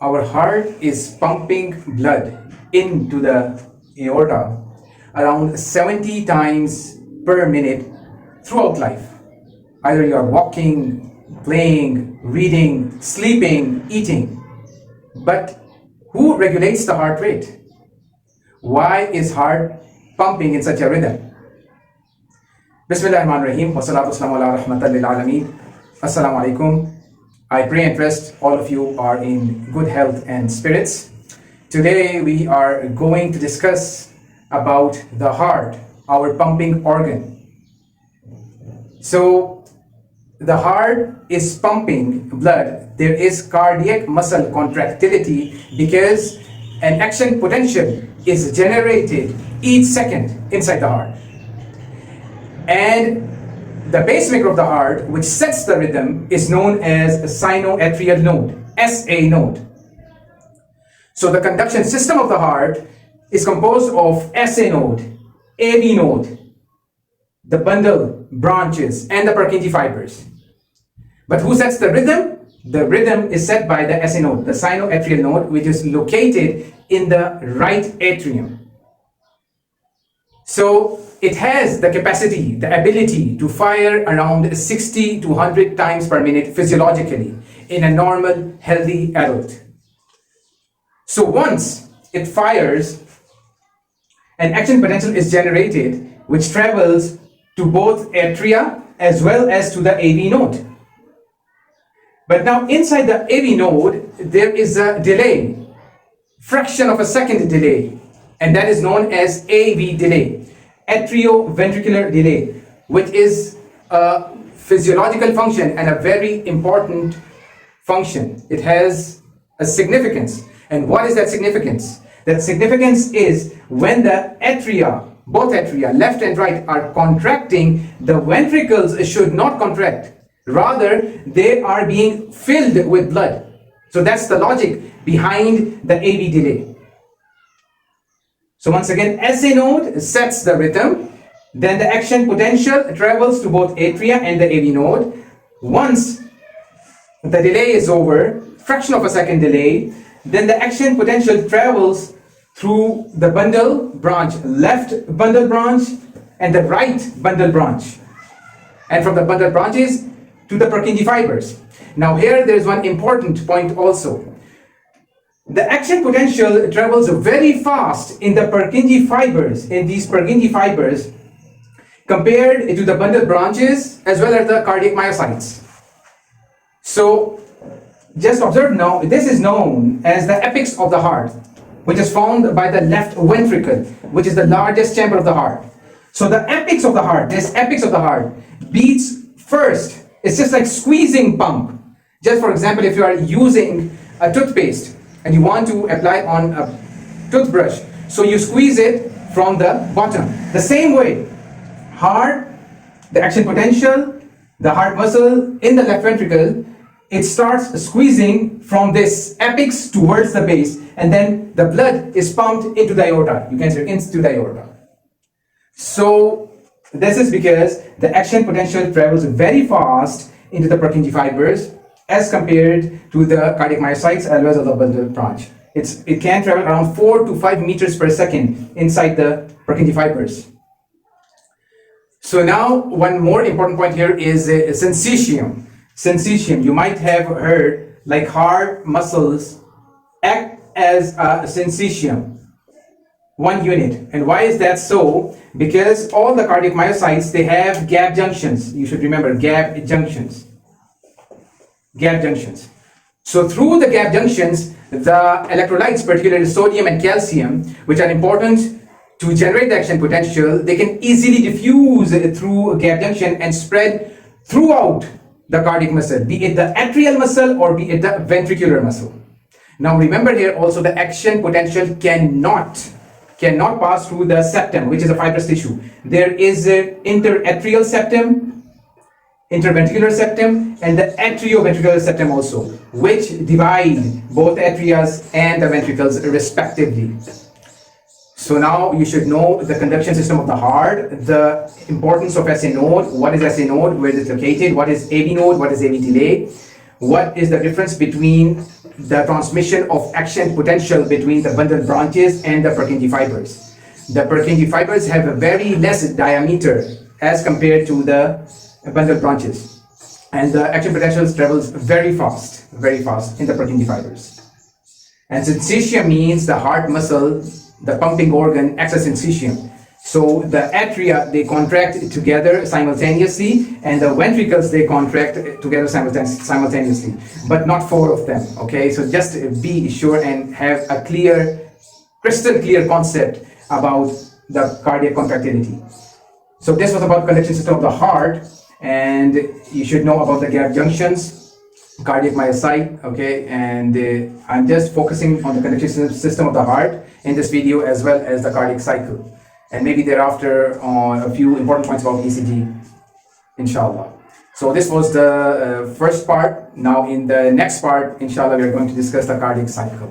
Our heart is pumping blood into the aorta around 70 times per minute throughout life. Either you are walking, playing, reading, sleeping, eating. But who regulates the heart rate? Why is heart pumping in such a rhythm? Bismillahirrahmanirrahim. Wassalatu wassalamu ala rahmatan lil alameen. Assalamu alaikum. I pray and trust all of you are in good health and spirits. Today we are going to discuss about the heart, our pumping organ. So the heart is pumping blood. There is cardiac muscle contractility because an action potential is generated each second inside the heart. And the pacemaker of the heart, which sets the rhythm, is known as a sinoatrial node, SA node. So the conduction system of the heart is composed of SA node, AV node, the bundle branches, and the Purkinje fibers. But who sets the rhythm? The rhythm is set by the SA node, the sinoatrial node, which is located in the right atrium. So it has the capacity, the ability to fire around 60 to 100 times per minute physiologically in a normal, healthy adult. So once it fires, an action potential is generated which travels to both atria as well as to the AV node. But now inside the AV node, there is a delay, fraction of a second delay, and that is known as AV delay, atrioventricular delay, which is a physiological function and a very important function. It has a significance. And what is that significance? That significance is when the atria, both atria, left and right, are contracting, the ventricles should not contract. Rather, they are being filled with blood. So that's the logic behind the AV delay. So once again, SA node sets the rhythm, then the action potential travels to both atria and the AV node. Once the delay is over, fraction of a second delay, then the action potential travels through the bundle branch, left bundle branch and the right bundle branch. And from the bundle branches to the Purkinje fibers. Now here there is one important point also. The action potential travels very fast in the Purkinje fibers, compared to the bundle branches as well as the cardiac myocytes. So just observe now, this is known as the apex of the heart, which is formed by the left ventricle, which is the largest chamber of the heart. So the apex of the heart, this apex of the heart beats first. It's just like squeezing pump. Just for example, if you are using a toothpaste and you want to apply on a toothbrush, so you squeeze it from the bottom. The same way, heart, the action potential, the heart muscle in the left ventricle, it starts squeezing from this apex towards the base, and then the blood is pumped into the aorta. You can say into the aorta. So this is because the action potential travels very fast into the Purkinje fibers as compared to the cardiac myocytes as well as the bundle branch. It can travel around 4 to 5 meters per second inside the Purkinje fibers. So now one more important point here is syncytium. Syncytium, you might have heard, like heart muscles act as a syncytium, one unit. And why is that so? Because all the cardiac myocytes, they have gap junctions. You should remember gap junctions. Gap junctions. So through the gap junctions, the electrolytes, particularly sodium and calcium, which are important to generate the action potential, they can easily diffuse through a gap junction and spread throughout the cardiac muscle, be it the atrial muscle or be it the ventricular muscle. Now remember here also the action potential cannot pass through the septum, which is a fibrous tissue. There is an interatrial septum, interventricular septum, and the atrioventricular septum also, which divide both atrias and the ventricles respectively. So now you should know the conduction system of the heart, the importance of SA node, what is SA node, where is it located, what is AV node, what is AV delay, what is the difference between the transmission of action potential between the bundle branches and the Purkinje fibers. The Purkinje fibers have a very less diameter as compared to the bundle branches, and the action potential travels very fast in the Purkinje fibers. And syncytium means the heart muscle, the pumping organ acts as syncytium. So the atria, they contract together simultaneously, and the ventricles, they contract together simultaneously, but not four of them, okay? So just be sure and have a crystal clear concept about the cardiac contractility. So this was about conduction system of the heart, and you should know about the gap junctions, cardiac myocyte, okay? And I'm just focusing on the conduction system of the heart in this video, as well as the cardiac cycle. And maybe thereafter on a few important points about ECG, inshallah. So this was the first part. Now in the next part, inshallah, we are going to discuss the cardiac cycle.